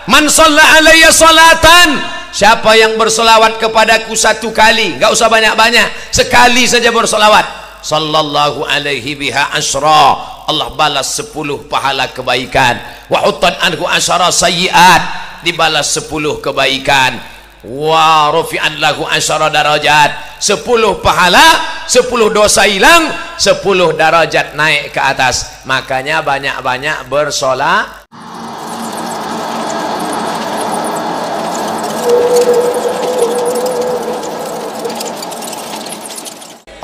Man shalla alayya salatan, siapa yang bersolawat kepadaku satu kali, nggak usah banyak-banyak, sekali saja bersolawat, sallallahu alaihi biha asyra, Allah balas 10 pahala kebaikan. Wa huttan anhu asyara sayyiat, dibalas 10 kebaikan. Wa rufi'an lahu asyara darajat, 10 pahala, 10 dosa hilang, 10 darajat naik ke atas. Makanya banyak-banyak bersolawat.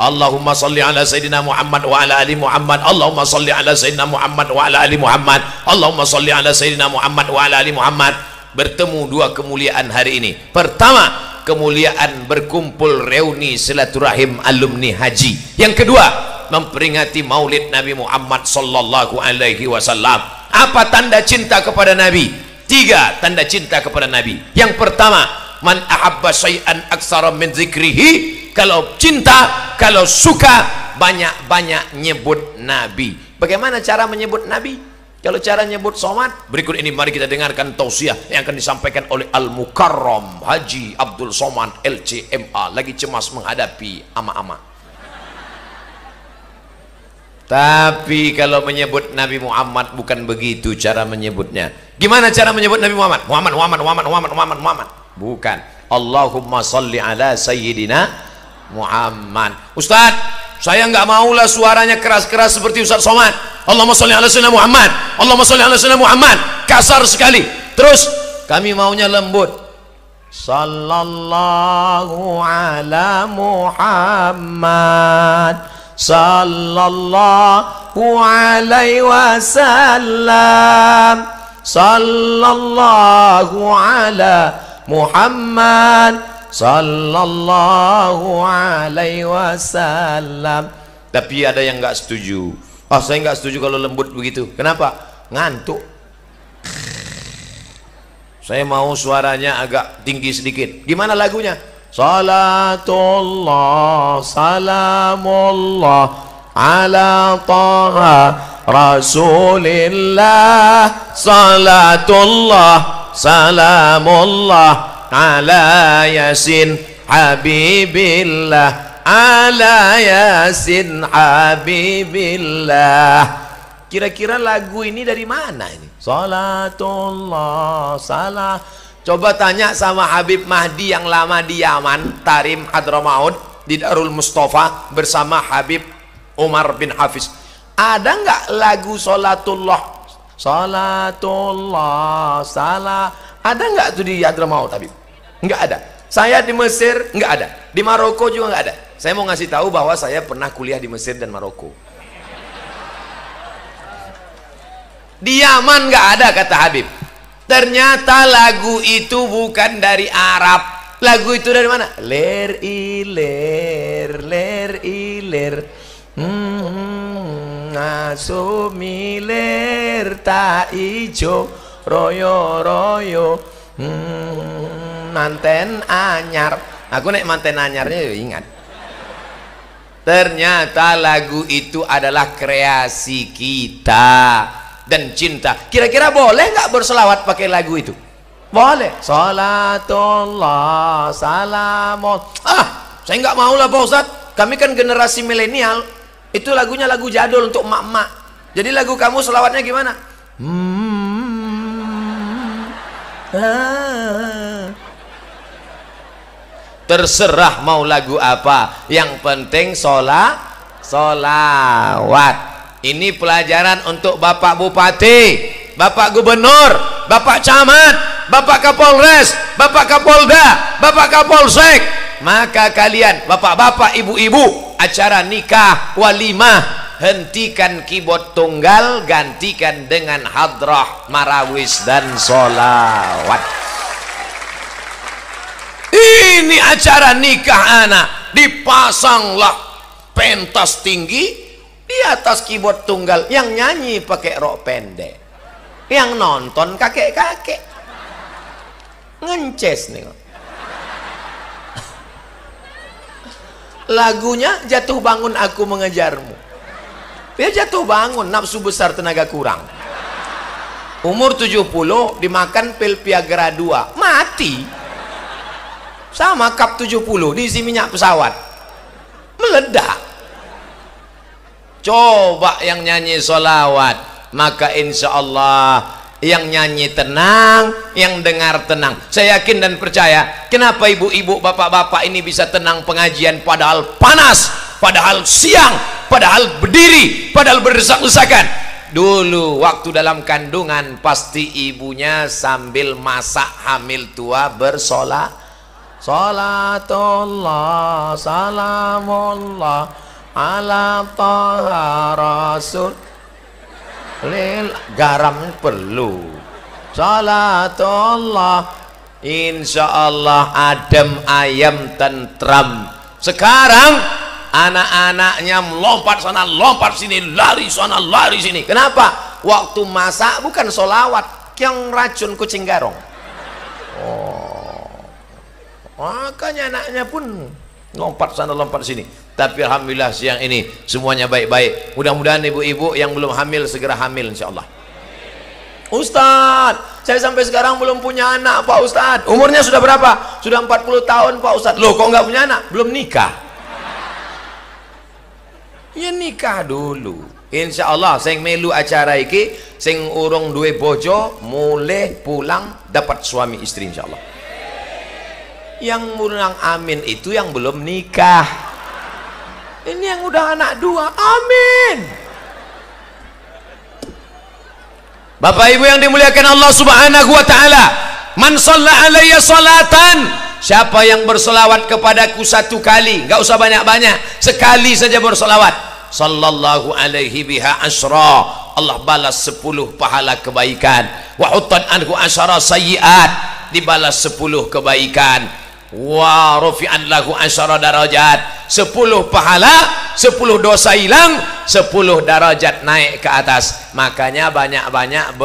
Allahumma salli ala Sayyidina Muhammad wa ala ali Muhammad. Allahumma salli ala Sayyidina Muhammad wa ala ali Muhammad. Allahumma salli ala Sayyidina Muhammad wa ala ali Muhammad. Bertemu 2 kemuliaan hari ini. Pertama, kemuliaan berkumpul reuni silaturahim alumni haji. Yang kedua, memperingati maulid Nabi Muhammad sallallahu alaihi wasallam. Apa tanda cinta kepada Nabi? 3 tanda cinta kepada Nabi. Yang pertama, man ahabba syai'an aksara min zikrihi, kalau cinta, kalau suka, banyak-banyak nyebut Nabi. Bagaimana cara menyebut Nabi? Kalau cara nyebut somad, berikut ini mari kita dengarkan tausiah yang akan disampaikan oleh Al-Mukarram Haji Abdul Somad LCMA, lagi cemas menghadapi ama-ama. Tapi kalau menyebut Nabi Muhammad bukan begitu cara menyebutnya. Gimana cara menyebut Nabi Muhammad? Muhammad. Bukan. Allahumma salli ala Sayyidina Muhammad. Ustaz, saya nggak maulah suaranya keras-keras seperti Ustaz Somad. Allahumma sholli ala sayyidina Muhammad. Allahumma sholli ala sayyidina Muhammad. Kasar sekali. Terus kami maunya lembut. Sallallahu ala Muhammad. Sallallahu alaihi wasallam. Sallallahu ala Muhammad. Sallallahu alaihi wasallam. Tapi ada yang nggak setuju. Oh, saya nggak setuju kalau lembut begitu. Kenapa? Ngantuk. Saya mau suaranya agak tinggi sedikit. Gimana lagunya? Salatullah salamullah ala taha rasulillah. Salatullah salamullah ala yasin habibillah. Ala yasin habibillah. Kira-kira lagu ini dari mana ini? Salatullah salah. Coba tanya sama Habib Mahdi yang lama di Yaman, Tarim Hadramaut, di Darul Mustafa bersama Habib Umar bin Hafiz. Ada nggak lagu Salatullah? Salatullah salah. Ada nggak tuh di Hadramaut, Habib? Nggak ada. Saya di Mesir nggak ada. Di Maroko juga nggak ada. Saya mau ngasih tahu bahwa saya pernah kuliah di Mesir dan Maroko. Di Yaman nggak ada, kata Habib. Ternyata lagu itu bukan dari Arab. Lagu itu dari mana? Ler iler, ler iler. Ngasumiler tak ijo, royo royo. Manten anyar. Aku nek manten anyarnya ya ingat. Ternyata lagu itu adalah kreasi kita dan cinta. Kira-kira boleh nggak berselawat pakai lagu itu? Boleh. Salatullah salamun. Saya nggak mau lah Pak Ustadz. Kami kan generasi milenial. Itu lagunya lagu jadul untuk emak-emak. Jadi lagu kamu selawatnya gimana? Terserah mau lagu apa, yang penting solawat. Ini pelajaran untuk Bapak Bupati, Bapak Gubernur, Bapak Camat, Bapak Kapolres, Bapak Kapolda, Bapak Kapolsek. Maka kalian bapak-bapak, ibu-ibu, acara nikah, walimah, hentikan keyboard tunggal, gantikan dengan hadrah, marawis dan solawat. Ini acara nikah anak, dipasanglah pentas tinggi di atas keyboard tunggal, yang nyanyi pakai rok pendek, yang nonton kakek-kakek. Ngences nih. Lagunya jatuh bangun aku mengejarmu. Dia jatuh bangun, nafsu besar tenaga kurang. Umur 70 dimakan pil Viagra 2 mati. Sama cup 70 diisi minyak pesawat meledak. Coba yang nyanyi sholawat, maka insya Allah yang nyanyi tenang, yang dengar tenang. Saya yakin dan percaya, kenapa ibu-ibu, bapak-bapak ini bisa tenang pengajian padahal panas, padahal siang, padahal berdiri, padahal berdesak-desakan. Dulu waktu dalam kandungan pasti ibunya sambil masak hamil tua bersolat. Salatullah salamullah ala taha rasul lil, garam perlu. Salatullah, insyaallah adem ayam tentram. Sekarang anak-anaknya melompat sana lompat sini, lari sana lari sini. Kenapa? Waktu masak bukan solawat, yang racun kucing garong. Makanya anaknya pun lompat sana lompat sini. Tapi alhamdulillah siang ini semuanya baik-baik. Mudah-mudahan ibu-ibu yang belum hamil segera hamil insyaallah. Ustadz, saya sampai sekarang belum punya anak Pak Ustadz. Umurnya sudah berapa? Sudah 40 tahun Pak Ustadz. Loh kok nggak punya anak? Belum nikah. Ya nikah dulu. Insyaallah sing melu acara iki sing urung duwe bojo mulai pulang dapat suami istri insyaallah. Yang mulang amin itu yang belum nikah. Ini yang udah anak 2, amin. Bapak ibu yang dimuliakan Allah subhanahu wa ta'ala, man shalla alayya salatan, siapa yang berselawat kepadaku 1 kali, nggak usah banyak-banyak, sekali saja berselawat, sallallahu alaihi biha asyra, Allah balas 10 pahala kebaikan, wa huttan anhu asyara sayyiat, dibalas 10 kebaikan, wa rufi'an lahu asyara darajat, 10 pahala, 10 dosa hilang, 10 darajat naik ke atas. Makanya banyak-banyak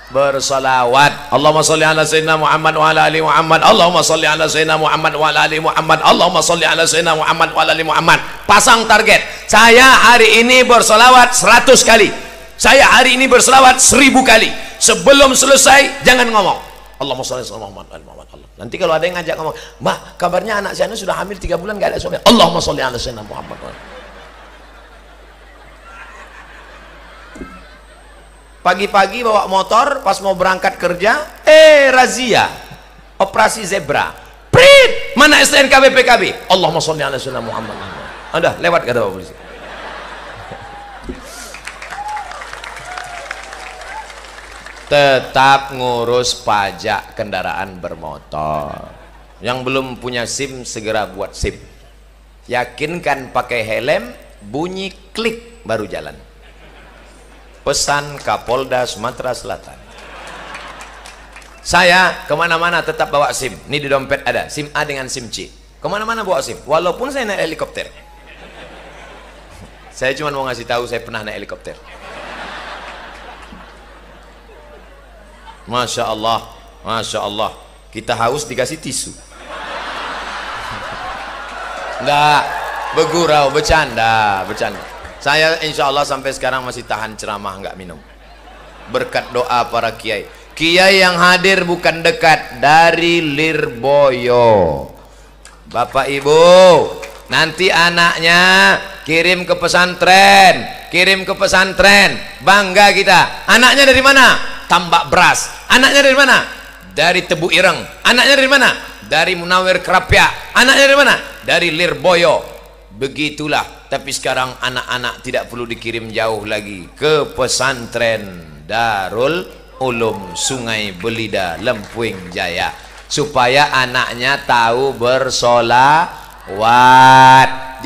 bersolawat. Allahumma sholli ala sayyidina Muhammad wa ala ali Muhammad. Allahumma sholli ala sayyidina Muhammad wa ala ali Muhammad. Allahumma sholli ala sayyidina Muhammad wa ala ali Muhammad. Pasang target, saya hari ini bersolawat 100 kali, saya hari ini bersolawat 1000 kali. Sebelum selesai jangan ngomong Allahumma sholli ala Muhammad wa ala Muhammad. Nanti kalau ada yang ngajak ngomong, Mbak kabarnya anak saya sudah hamil 3 bulan gak ada suami, Allahumma sholli ala sayyidina Muhammad. Pagi-pagi bawa motor pas mau berangkat kerja, razia operasi zebra, prit, mana STNK BPKB, Allahumma sholli ala sayyidina Muhammad. Udah lewat kata Pak polisi. Tetap ngurus pajak kendaraan bermotor. Yang belum punya SIM segera buat SIM. Yakinkan pakai helm, bunyi klik baru jalan. Pesan Kapolda Sumatera Selatan. Saya kemana-mana tetap bawa SIM. Ini di dompet ada SIM A dengan SIM C. Kemana-mana bawa SIM. Walaupun saya naik helikopter. Saya cuma mau ngasih tahu saya pernah naik helikopter. Masya Allah, Masya Allah, kita haus dikasih tisu. Enggak, bergurau, bercanda. Saya insya Allah sampai sekarang masih tahan ceramah, enggak minum. Berkat doa para kiai. Kiai yang hadir bukan dekat, dari Lirboyo. Bapak Ibu, nanti anaknya kirim ke pesantren, bangga kita. Anaknya dari mana? Tambak Beras. Anaknya dari mana? Dari Tebu Ireng. Anaknya dari mana? Dari Munawir Kerapia. Anaknya dari mana? Dari Lirboyo. Begitulah. Tapi sekarang anak-anak tidak perlu dikirim jauh lagi, ke pesantren Darul Ulum Sungai Belida, Lempuing Jaya, supaya anaknya tahu bersolawat.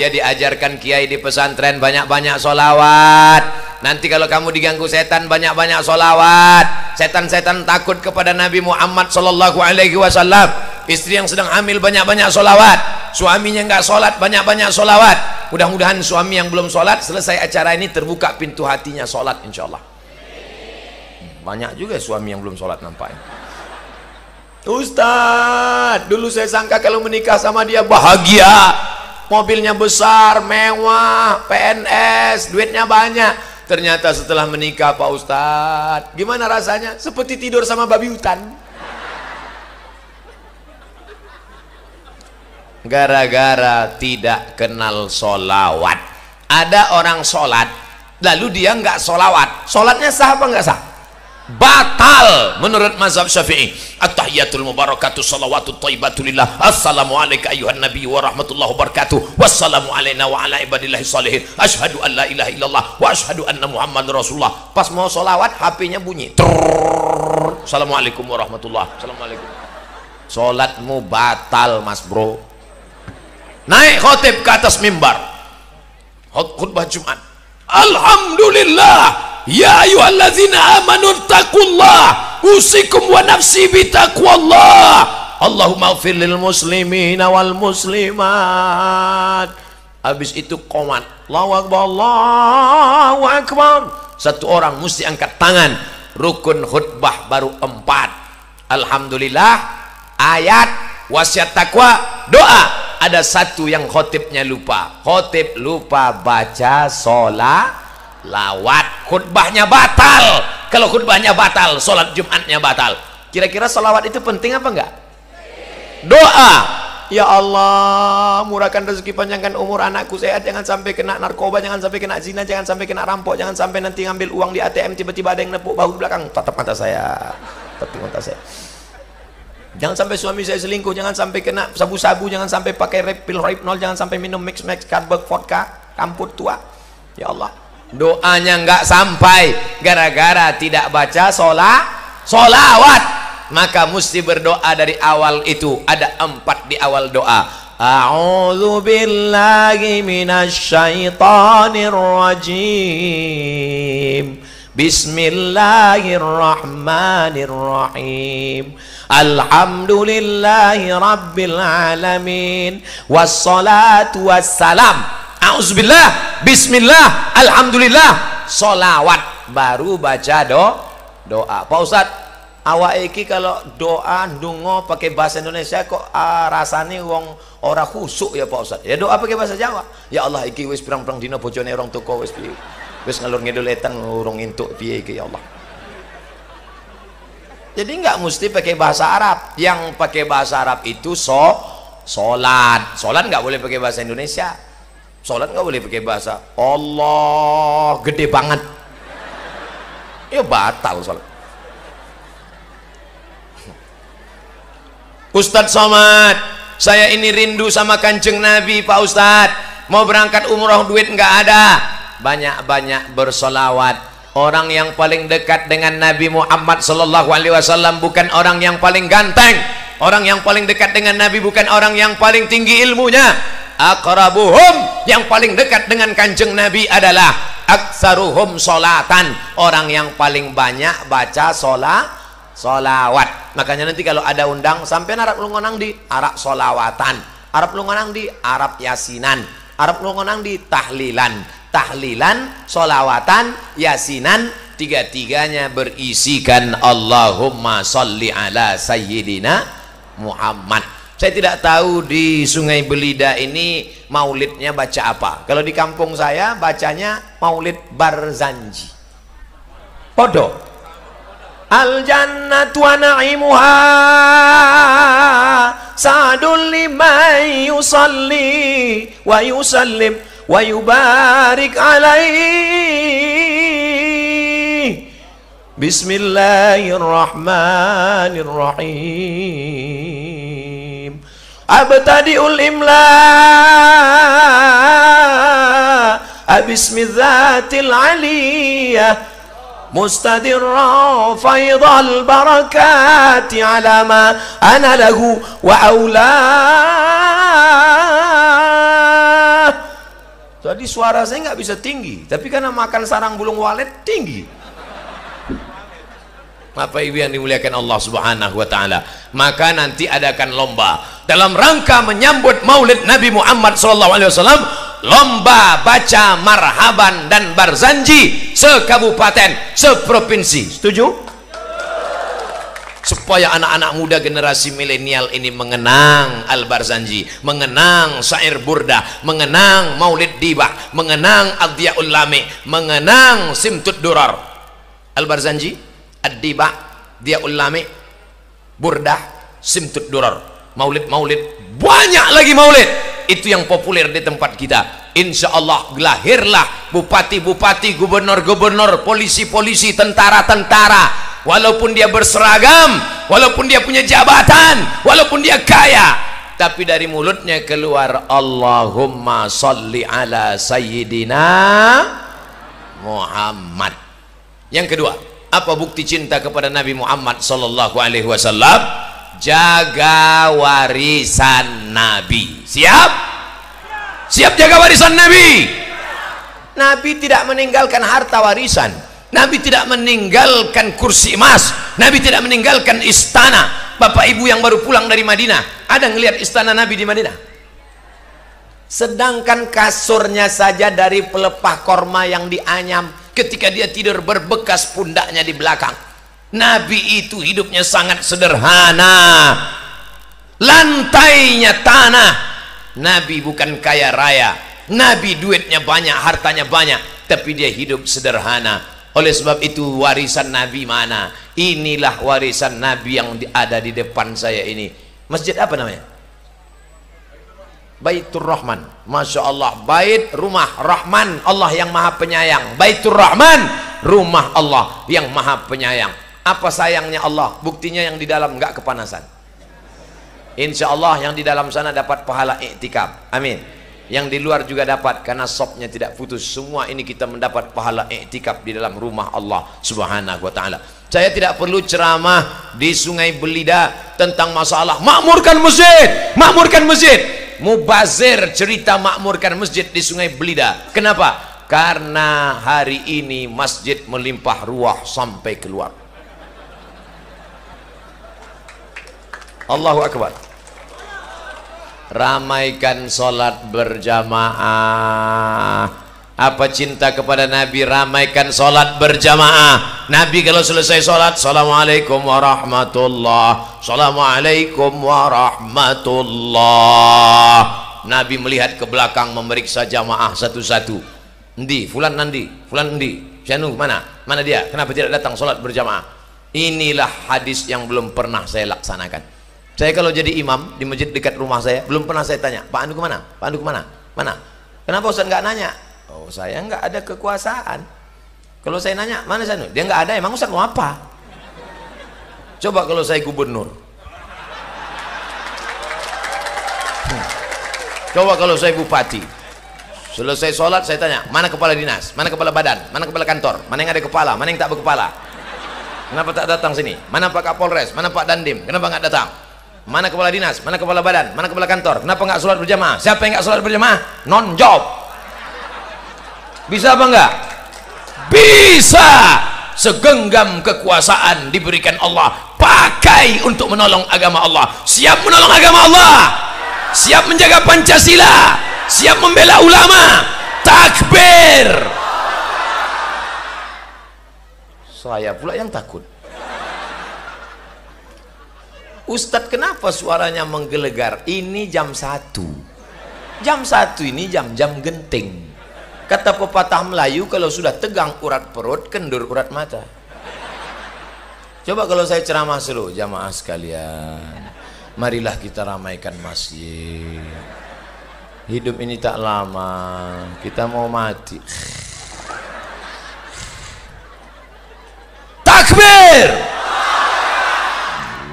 Dia diajarkan kiai di pesantren banyak-banyak solawat. Nanti kalau kamu diganggu setan, banyak-banyak solawat. Setan-setan takut kepada Nabi Muhammad sallallahu alaihi wasallam. Istri yang sedang hamil banyak-banyak solawat. Suaminya nggak sholat, banyak-banyak solawat. Mudah-mudahan suami yang belum sholat, selesai acara ini terbuka pintu hatinya sholat insyaallah. Banyak juga suami yang belum sholat nampaknya. Ustadz, dulu saya sangka kalau menikah sama dia bahagia, mobilnya besar, mewah, PNS, duitnya banyak. Ternyata setelah menikah Pak Ustadz, gimana rasanya? Seperti tidur sama babi hutan. Gara-gara tidak kenal solawat. Ada orang sholat, lalu dia nggak solawat. Sholatnya sah apa nggak sah? Batal menurut mazhab Syafi'i. At-tahiyatul mubarakatuh salawatut thayyibatulillah. Assalamu alayka ayyuhan nabiy wa rahmatullahi wabarakatuh. Wassalamu alayna wa ala ibadillahi shalihin. Asyhadu an la ilaha illallah wa asyhadu anna muhammadar rasulullah. Pas mau solawat HP-nya bunyi. Assalamualaikum warahmatullahi. Assalamualaikum. Salatmu batal Mas Bro. Naik khotib ke atas mimbar, khutbah Jumat. Alhamdulillah ya ayyuhallazina amanu taqullah usikum wa nafsi bitaqwallah. Allahumma ighfir lil muslimina wal muslimat. Habis itu qomat, Allahu akbar, Allahu akbar. Satu orang mesti angkat tangan. Rukun khutbah baru 4. Alhamdulillah, ayat, wasiat takwa, doa. Ada satu yang khotibnya lupa. Khotib lupa baca lawat, khutbahnya batal. Kalau khutbahnya batal, sholat Jumatnya batal. Kira-kira sholawat itu penting apa enggak? Doa, ya Allah murahkan rezeki, panjangkan umur anakku sehat, jangan sampai kena narkoba, jangan sampai kena zina, jangan sampai kena rampok, jangan sampai nanti ngambil uang di ATM tiba-tiba ada yang nepuk bahu belakang. Tatap mata saya, tatap mata saya. Jangan sampai suami saya selingkuh, jangan sampai kena sabu-sabu, jangan sampai pakai pil Rohypnol, jangan sampai minum mix-max, Carlsberg, vodka, kamput tua. Ya Allah, doanya nggak sampai gara-gara tidak baca sholawat. Maka mesti berdoa dari awal itu. Ada 4 di awal doa. A'udzu billahi minasyaitonir rajim. Bismillahirrahmanirrahim. Alhamdulillahi rabbil alamin. Wassalatu wassalam. A'udzubillah, bismillah, alhamdulillah, sholawat. Baru baca doa. Pak Ustadz, awak iki kalau doa ndonga pakai bahasa Indonesia kok rasane wong ora khusuk ya Pak Ustadz. Ya doa pakai bahasa Jawa. Ya Allah iki wis pirang-pirang dina bojone orang toko wis ngalur ngidul etan urung entuk piye iki ya Allah. Jadi nggak mesti pakai bahasa Arab. Yang pakai bahasa Arab itu sholat. Sholat nggak boleh pakai bahasa Indonesia. Sholat nggak boleh pakai bahasa Allah gede banget. Ya batal sholat. Ustadz Somad, saya ini rindu sama Kanjeng Nabi Pak Ustadz. Mau berangkat umroh duit nggak ada. Banyak-banyak bersolawat. Orang yang paling dekat dengan Nabi Muhammad sallallahu alaihi wasallam bukan orang yang paling ganteng. Orang yang paling dekat dengan Nabi bukan orang yang paling tinggi ilmunya. Aqrabuhum, yang paling dekat dengan Kanjeng Nabi adalah aktsaruhum sholatan. Orang yang paling banyak baca solawat. Makanya nanti kalau ada undang sampai Arab lungonang di Arab solawatan, Arab lungonang di Arab yasinan, Arab lungonang di tahlilan, solawatan, yasinan, tiga-tiganya berisikan Allahumma sholli ala sayyidina Muhammad. Saya tidak tahu di Sungai Belida ini maulidnya baca apa. Kalau di kampung saya bacanya maulid Barzanji. Podo. Al jannatu wa na'imuha sa'dun liman yusalli wa yusallim wa yubarik alaihi. Bismillahirrahmanirrahim. Abtadi'ul imla bismidzatil aliyah mustadirra faidal barakati ala ma ana lahu wa aula. Jadi suara saya nggak bisa tinggi, tapi karena makan sarang bulung walet tinggi. Bapak Ibu yang dimuliakan Allah Subhanahu wa taala, maka nanti adakan lomba dalam rangka menyambut Maulid Nabi Muhammad SAW. Lomba baca marhaban dan barzanji sekabupaten, seprovinsi. Setuju? supaya anak-anak muda generasi milenial ini mengenang Al-Barzanji, mengenang syair burdah, mengenang Maulid Dibah, mengenang Adhiyaul Lami, mengenang Simtud Durar. Al-Barzanji, Ad-Dibah, Adhiyaul Lami, burdah, Simtud Durar, maulid-maulid, banyak lagi maulid. Itu yang populer di tempat kita. Insya Allah lahirlah bupati-bupati, gubernur-gubernur, polisi-polisi, tentara-tentara, walaupun dia berseragam, walaupun dia punya jabatan, walaupun dia kaya, tapi dari mulutnya keluar Allahumma salli ala sayyidina Muhammad. Yang kedua, apa bukti cinta kepada Nabi Muhammad sallallahu alaihi wasallam? Jaga warisan Nabi. Siap? Siap jaga warisan Nabi? Nabi tidak meninggalkan harta warisan. Nabi tidak meninggalkan kursi emas. Nabi tidak meninggalkan istana. Bapak ibu yang baru pulang dari Madinah, ada ngelihat istana Nabi di Madinah? Sedangkan kasurnya saja dari pelepah korma yang dianyam, ketika dia tidur berbekas pundaknya di belakang. Nabi itu hidupnya sangat sederhana, lantainya tanah. Nabi bukan kaya raya, Nabi duitnya banyak, hartanya banyak, tapi dia hidup sederhana. Oleh sebab itu warisan Nabi mana? Inilah warisan Nabi yang ada di depan saya ini. Masjid apa namanya? Baitur Rahman. Masya Allah, bait rumah Rahman, Allah yang maha penyayang. Baitur Rahman, rumah Allah yang maha penyayang. Apa sayangnya Allah? Buktinya yang di dalam enggak kepanasan. Insya Allah yang di dalam sana dapat pahala iktikaf. Amin. Yang di luar juga dapat, karena sopnya tidak putus. Semua ini kita mendapat pahala iktikaf di dalam rumah Allah subhanahu wa ta'ala. Saya tidak perlu ceramah di Sungai Belida tentang masalah makmurkan masjid, makmurkan masjid. Mubazir cerita makmurkan masjid di Sungai Belida. Kenapa? Karena hari ini masjid melimpah ruah sampai keluar. Allahu Akbar. Ramaikan sholat berjamaah. Apa cinta kepada Nabi? Ramaikan sholat berjamaah. Nabi kalau selesai sholat, assalamualaikum warahmatullah, assalamualaikum warahmatullah. Nabi melihat ke belakang, memeriksa jamaah satu-satu. Endi? Fulan nandi? Fulan endi? Syanu mana? Mana dia? Kenapa tidak datang sholat berjamaah? Inilah hadis yang belum pernah saya laksanakan. Saya kalau jadi imam di masjid dekat rumah saya, belum pernah saya tanya, Pak Andu kemana? Pak Andu kemana? Mana? Kenapa Ustaz nggak nanya? Oh, saya nggak ada kekuasaan. Kalau saya nanya, mana Syanu? Dia nggak ada, emang Ustaz mau apa? Coba kalau saya gubernur. Coba kalau saya bupati. Selesai sholat saya tanya, mana kepala dinas? Mana kepala badan? Mana kepala kantor? Mana yang ada kepala? Mana yang tak berkepala? Kenapa tak datang sini? Mana Pak Kapolres? Mana Pak Dandim? Kenapa nggak datang? Mana kepala dinas? Mana kepala badan? Mana kepala kantor? Kenapa nggak sholat berjamaah? Siapa yang nggak sholat berjamaah? Non job. Bisa apa enggak? Bisa. Segenggam kekuasaan diberikan Allah, pakai untuk menolong agama Allah. Siap menolong agama Allah, siap menjaga Pancasila, siap membela ulama. Takbir. Saya pula yang takut. Ustadz, kenapa suaranya menggelegar? Ini jam 1. Jam 1 ini jam-jam genting. Kata pepatah Melayu, kalau sudah tegang urat perut, kendur urat mata. Coba kalau saya ceramah seluruh jamaah sekalian, marilah kita ramaikan masjid. Hidup ini tak lama, kita mau mati. Takbir.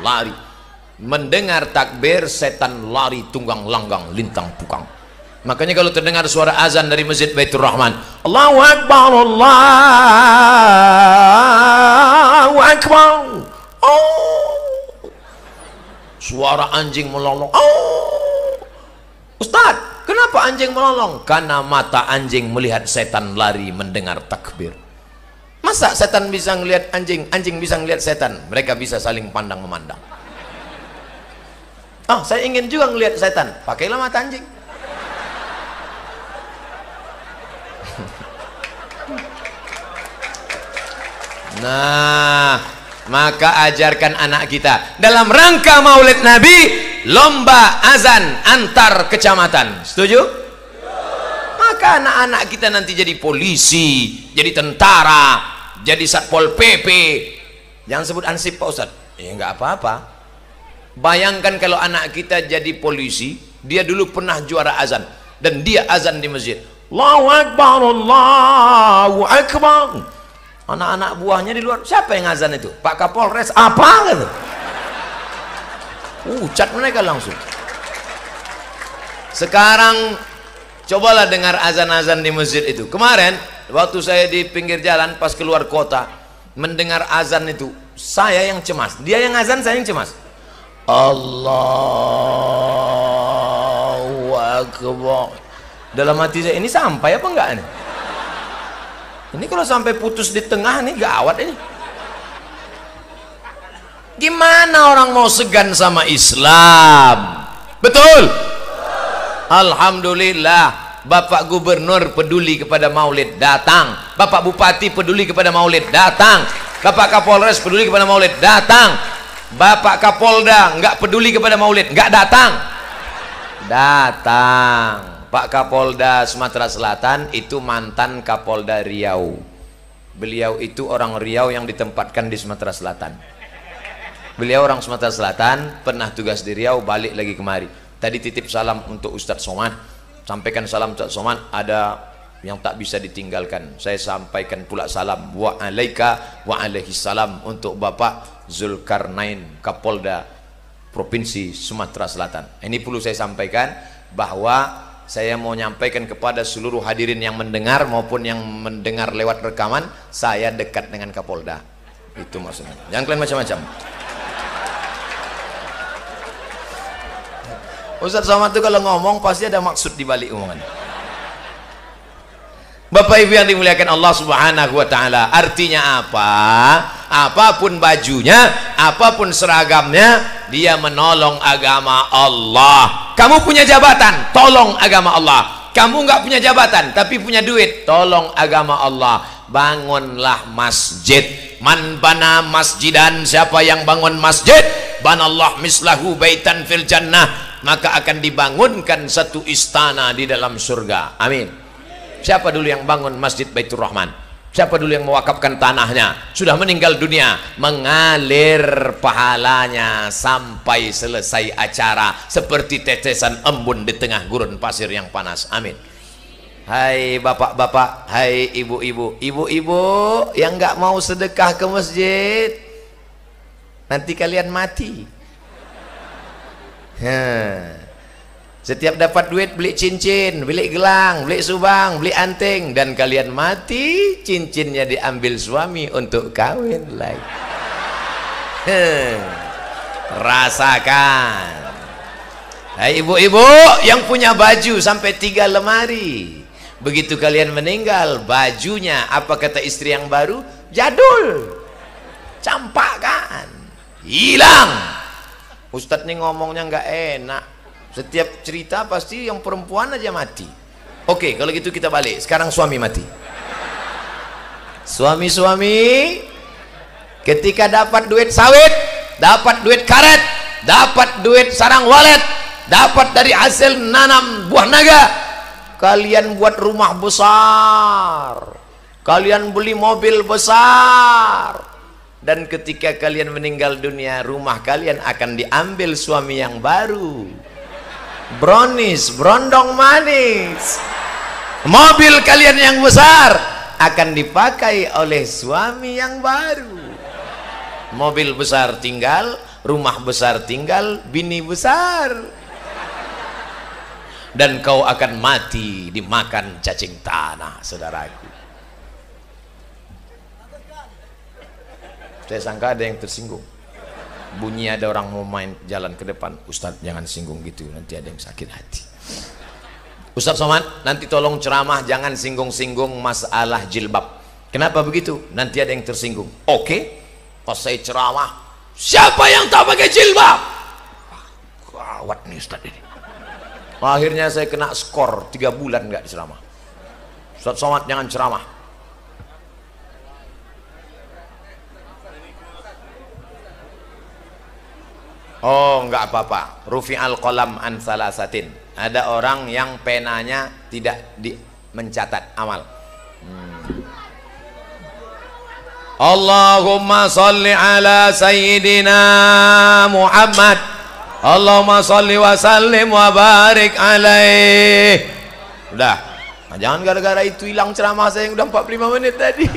Lari. Mendengar takbir, setan lari tunggang langgang lintang pukang. Makanya kalau terdengar suara azan dari Masjid Baitur Rahman, Allahu Akbar, Allahu Akbar. Oh. Suara anjing melolong. Oh. Ustaz, kenapa anjing melolong? Karena mata anjing melihat setan lari mendengar takbir. Masa setan bisa ngelihat anjing, anjing bisa ngelihat setan? Mereka bisa saling pandang memandang. Ah, saya ingin juga ngelihat setan. Pakailah mata anjing. Nah, Maka ajarkan anak kita dalam rangka Maulid Nabi, lomba azan antar kecamatan. Setuju? Maka anak-anak kita nanti jadi polisi, jadi tentara, jadi satpol PP. Jangan sebut ansip Pak Ustadz. Ya nggak apa-apa. Bayangkan kalau anak kita jadi polisi, dia dulu pernah juara azan dan dia azan di masjid. Allahu Akbar, Allahu Akbar. Anak-anak buahnya di luar, siapa yang azan itu? Pak Kapolres. Apa gitu? Ucat mereka langsung. Sekarang cobalah dengar azan-azan di masjid itu. Kemarin waktu saya di pinggir jalan pas keluar kota mendengar azan itu, saya yang cemas. Dia yang azan, saya yang cemas. Allahu Akbar. Dalam hati saya, ini sampai apa enggak nih? Ini kalau sampai putus di tengah nih gawat ini. Gimana orang mau segan sama Islam? Betul? Alhamdulillah, Bapak Gubernur peduli kepada Maulid, datang. Bapak Bupati peduli kepada Maulid, datang. Bapak Kapolres peduli kepada Maulid, datang. Bapak Kapolda nggak peduli kepada Maulid, nggak datang. Datang. Pak Kapolda Sumatera Selatan itu mantan Kapolda Riau. Beliau itu orang Riau yang ditempatkan di Sumatera Selatan. Beliau orang Sumatera Selatan, pernah tugas di Riau, balik lagi kemari. Tadi titip salam untuk Ustadz Somad. Sampaikan salam Ustadz Somad, ada yang tak bisa ditinggalkan. Saya sampaikan pula salam wa alaika wa alaihi salam untuk Bapak Zulkarnain, Kapolda Provinsi Sumatera Selatan. Ini perlu saya sampaikan bahwa saya mau nyampaikan kepada seluruh hadirin yang mendengar maupun yang mendengar lewat rekaman, saya dekat dengan Kapolda. Itu maksudnya. Jangan kalian macam-macam. Ustadz Somad itu kalau ngomong pasti ada maksud di balik omongan. Bapak Ibu yang dimuliakan Allah Subhanahu wa taala, artinya apa? Apapun bajunya, apapun seragamnya, dia menolong agama Allah. Kamu punya jabatan, tolong agama Allah. Kamu nggak punya jabatan tapi punya duit, tolong agama Allah. Bangunlah masjid. Man bana masjidan, siapa yang bangun masjid, banallah mislahu baitan fil jannah, maka akan dibangunkan satu istana di dalam surga. Amin. Siapa dulu yang bangun Masjid Baitur Rahman? Siapa dulu yang mewakafkan tanahnya? Sudah meninggal dunia, mengalir pahalanya sampai selesai acara seperti tetesan embun di tengah gurun pasir yang panas. Amin. Hai bapak-bapak, hai ibu-ibu, ibu-ibu yang nggak mau sedekah ke masjid, nanti kalian mati. Setiap dapat duit beli cincin, beli gelang, beli subang, beli anting, dan kalian mati, cincinnya diambil suami untuk kawin lagi. Rasakan. Hai ibu-ibu yang punya baju sampai 3 lemari, begitu kalian meninggal, bajunya apa kata istri yang baru? Jadul, campakan, hilang. Ustadz nih ngomongnya nggak enak. Setiap cerita pasti yang perempuan aja mati. Oke, kalau gitu kita balik. Sekarang suami mati. Suami-suami ketika dapat duit sawit, dapat duit karet, dapat duit sarang walet, dapat dari hasil nanam buah naga, kalian buat rumah besar, kalian beli mobil besar, dan ketika kalian meninggal dunia, rumah kalian akan diambil suami yang baru. Brownies, brondong manis, mobil kalian yang besar akan dipakai oleh suami yang baru. Mobil besar tinggal, rumah besar tinggal, bini besar, dan kau akan mati dimakan cacing tanah, saudaraku. Saya sangka ada yang tersinggung. Bunyi ada orang mau main jalan ke depan. Ustadz jangan singgung gitu, nanti ada yang sakit hati. Ustadz Somad, nanti tolong ceramah jangan singgung-singgung masalah jilbab. Kenapa begitu? Nanti ada yang tersinggung. Oke, pas saya ceramah, siapa yang tak pakai jilbab? Gawat nih Ustadz ini. Akhirnya saya kena skor 3 bulan nggak diceramah. Ustadz Somad jangan ceramah. Oh, enggak apa-apa. Rufi'al qalam an salasatin. Ada orang yang penanya tidak mencatat amal. Allahumma sholli ala sayyidina Muhammad. Allahumma sholli wa sallim wa barik alaih. Udah. Nah, jangan gara-gara itu hilang ceramah saya yang udah 45 menit tadi.